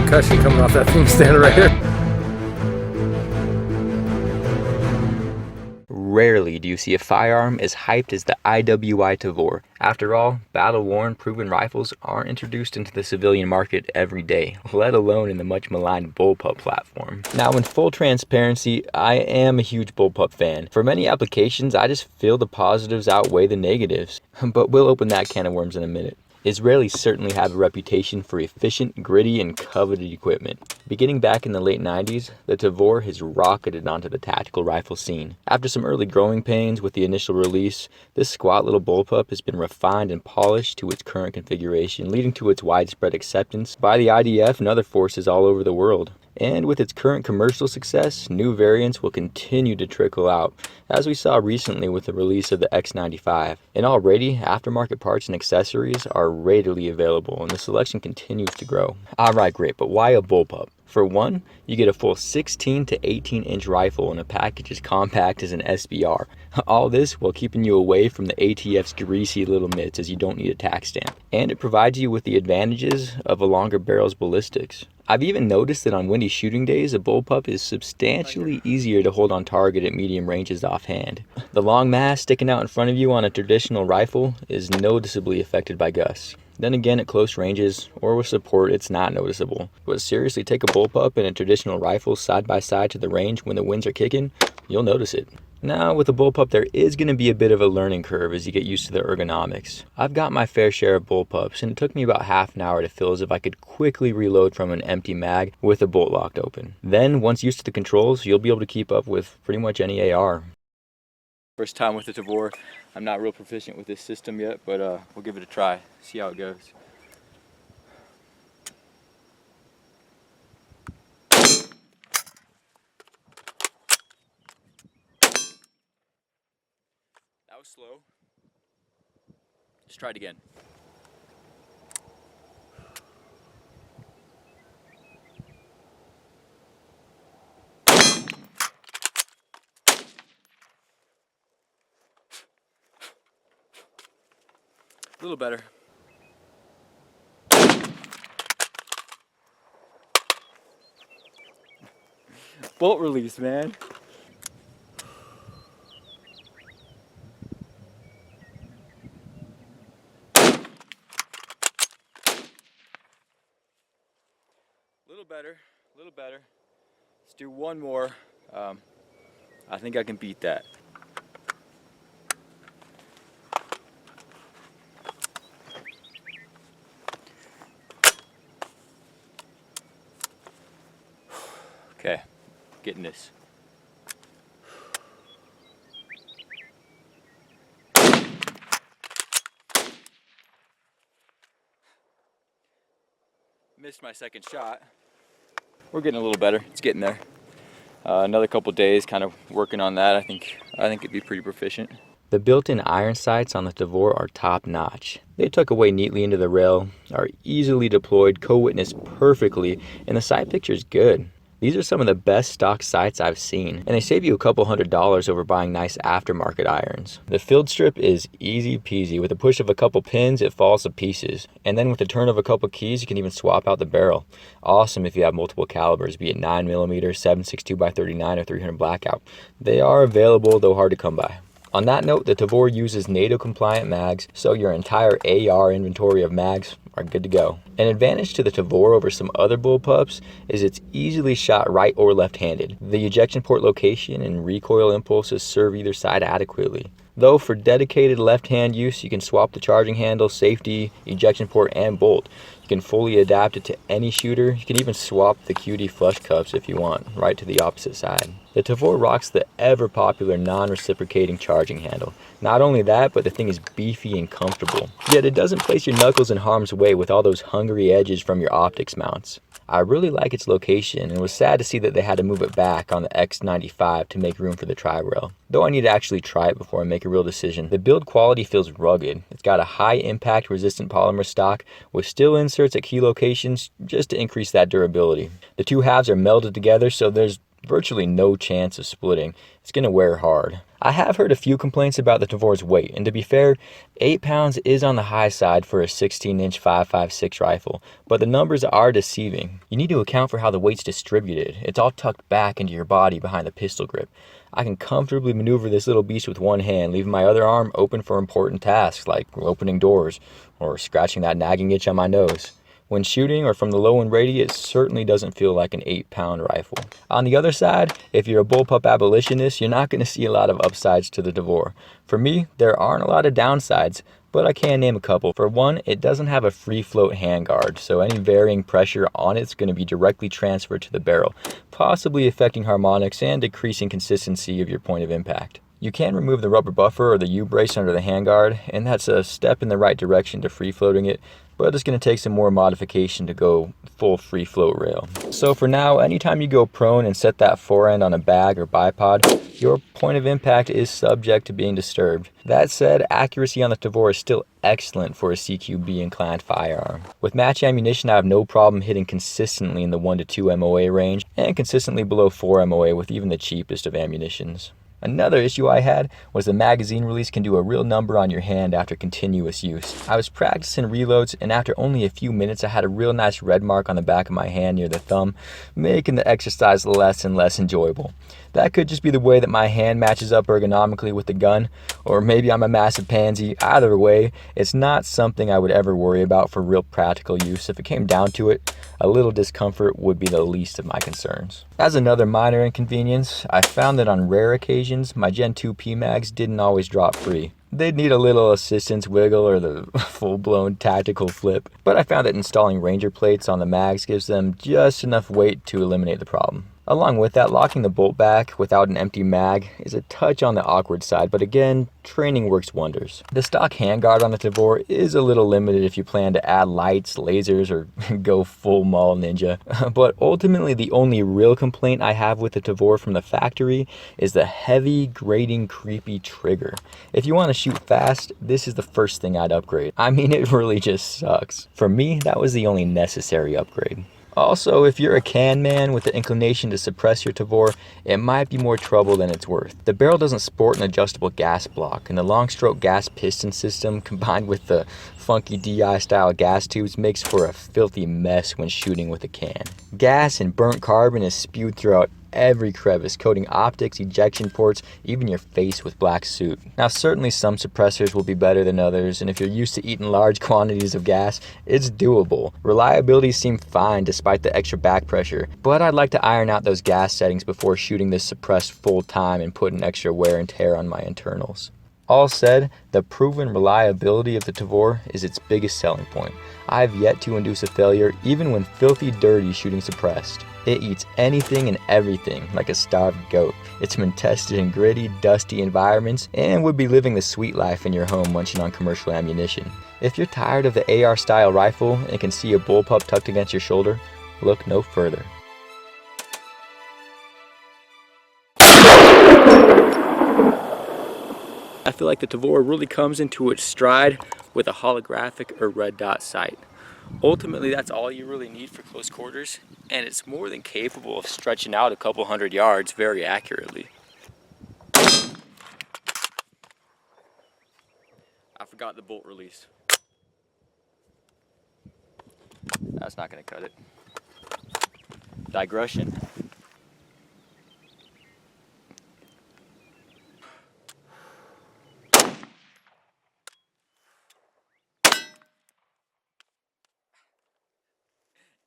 concussion coming off that thing standing right here. Rarely do you see a firearm as hyped as the IWI Tavor. After all, battle-worn, proven rifles aren't introduced into the civilian market every day, let alone in the much maligned Bullpup platform. Now, in full transparency, I am a huge Bullpup fan. For many applications, I just feel the positives outweigh the negatives, but we'll open that can of worms in a minute. Israelis certainly have a reputation for efficient, gritty, and coveted equipment. Beginning back in the late 90s, the Tavor has rocketed onto the tactical rifle scene. After some early growing pains with the initial release, this squat little bullpup has been refined and polished to its current configuration, leading to its widespread acceptance by the IDF and other forces all over the world. And with its current commercial success, new variants will continue to trickle out, as we saw recently with the release of the X95. And already, aftermarket parts and accessories are readily available, and the selection continues to grow. Alright, great, but why a bullpup? For one, you get a full 16 to 18 inch rifle in a package as compact as an SBR. All this while keeping you away from the ATF's greasy little mitts, as you don't need a tax stamp. And it provides you with the advantages of a longer barrel's ballistics. I've even noticed that on windy shooting days, a bullpup is substantially easier to hold on target at medium ranges offhand. The long mass sticking out in front of you on a traditional rifle is noticeably affected by gusts. Then again, at close ranges or with support, it's not noticeable. But seriously, take a bullpup and a traditional rifle side by side to the range when the winds are kicking, you'll notice it. Now, with a bullpup, there is going to be a bit of a learning curve as you get used to the ergonomics. I've got my fair share of bullpups, and it took me about half an hour to feel as if I could quickly reload from an empty mag with the bolt locked open. Then, once used to the controls, you'll be able to keep up with pretty much any AR. First time with the Tavor. I'm not real proficient with this system yet, but we'll give it a try, see how it goes. That was slow. Let's try it again. A little better. Bolt release, man. A little better. Let's do one more. I think I can beat that. Okay, getting this. Missed my second shot. We're getting a little better. It's getting there. Another couple days kind of working on that. I think it'd be pretty proficient. The built-in iron sights on the Tavor are top-notch. They tuck away neatly into the rail, are easily deployed, co-witness perfectly, and the sight picture is good. These are some of the best stock sights I've seen, and they save you a couple $100s over buying nice aftermarket irons. The field strip is easy peasy. With a push of a couple pins, it falls to pieces. And then with the turn of a couple keys, you can even swap out the barrel. Awesome if you have multiple calibers, be it 9mm, 7.62x39, or 300 blackout. They are available, though hard to come by. On that note, the Tavor uses NATO-compliant mags, so your entire AR inventory of mags are good to go. An advantage to the Tavor over some other bullpups is it's easily shot right or left-handed. The ejection port location and recoil impulses serve either side adequately. Though for dedicated left-hand use, you can swap the charging handle, safety, ejection port, and bolt. You can fully adapt it to any shooter. You can even swap the QD flush cups if you want, right to the opposite side. The Tavor rocks the ever-popular non-reciprocating charging handle. Not only that, but the thing is beefy and comfortable. Yet it doesn't place your knuckles in harm's way with all those hungry edges from your optics mounts. I really like its location and was sad to see that they had to move it back on the X95 to make room for the tri-rail. Though I need to actually try it before I make a real decision. The build quality feels rugged. It's got a high impact resistant polymer stock with steel inserts at key locations just to increase that durability. The two halves are melded together, so there's virtually no chance of splitting. It's going to wear hard. I have heard a few complaints about the Tavor's weight, and to be fair, 8 pounds is on the high side for a 16-inch 5.56 rifle, but the numbers are deceiving. You need to account for how the weight's distributed. It's all tucked back into your body behind the pistol grip. I can comfortably maneuver this little beast with one hand, leaving my other arm open for important tasks like opening doors or scratching that nagging itch on my nose. When shooting or from the low and ready, it certainly doesn't feel like an 8-pound rifle. On the other side, if you're a bullpup abolitionist, you're not going to see a lot of upsides to the Tavor. For me, there aren't a lot of downsides, but I can name a couple. For one, it doesn't have a free float handguard, so any varying pressure on it's going to be directly transferred to the barrel, possibly affecting harmonics and decreasing consistency of your point of impact. You can remove the rubber buffer or the U-brace under the handguard, and that's a step in the right direction to free floating it, but it's going to take some more modification to go full free float rail. So for now, anytime you go prone and set that forend on a bag or bipod, your point of impact is subject to being disturbed. That said, accuracy on the Tavor is still excellent for a CQB inclined firearm. With match ammunition, I have no problem hitting consistently in the 1 to 2 MOA range and consistently below 4 MOA with even the cheapest of ammunitions. Another issue I had was the magazine release can do a real number on your hand after continuous use. I was practicing reloads, and after only a few minutes I had a real nice red mark on the back of my hand near the thumb, making the exercise less and less enjoyable. That could just be the way that my hand matches up ergonomically with the gun, or maybe I'm a massive pansy. Either way, it's not something I would ever worry about for real practical use. If it came down to it, a little discomfort would be the least of my concerns. As another minor inconvenience, I found that on rare occasions, my Gen 2 PMags didn't always drop free. They'd need a little assistance wiggle or the full-blown tactical flip, but I found that installing Ranger plates on the mags gives them just enough weight to eliminate the problem. Along with that, locking the bolt back without an empty mag is a touch on the awkward side, but again, training works wonders. The stock handguard on the Tavor is a little limited if you plan to add lights, lasers, or go full mall ninja. But ultimately, the only real complaint I have with the Tavor from the factory is the heavy, grating, creepy trigger. If you want to shoot fast, this is the first thing I'd upgrade. I mean, it really just sucks. For me, that was the only necessary upgrade. Also, if you're a can man with the inclination to suppress your Tavor, it might be more trouble than it's worth. The barrel doesn't sport an adjustable gas block, and the long stroke gas piston system combined with the funky DI style gas tubes makes for a filthy mess when shooting with a can. Gas and burnt carbon is spewed throughout every crevice, coating optics, ejection ports, even your face with black soot. Now certainly some suppressors will be better than others, and if you're used to eating large quantities of gas, it's doable. Reliability seemed fine despite the extra back pressure, but I'd like to iron out those gas settings before shooting this suppressed full time and putting extra wear and tear on my internals. All said, the proven reliability of the Tavor is its biggest selling point. I've yet to induce a failure even when filthy dirty shooting suppressed. It eats anything and everything like a starved goat. It's been tested in gritty, dusty environments and would be living the sweet life in your home munching on commercial ammunition. If you're tired of the AR style rifle and can see a bullpup tucked against your shoulder, look no further. I feel like the Tavor really comes into its stride with a holographic or red dot sight. Ultimately, that's all you really need for close quarters, and it's more than capable of stretching out a couple hundred yards very accurately. I forgot the bolt release. That's not going to cut it. Digression.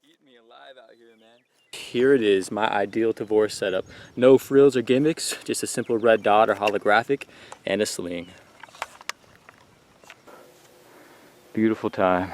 Eat me alive out here, man. Here it is, my ideal Tavor setup. No frills or gimmicks, just a simple red dot or holographic and a sling. Beautiful time.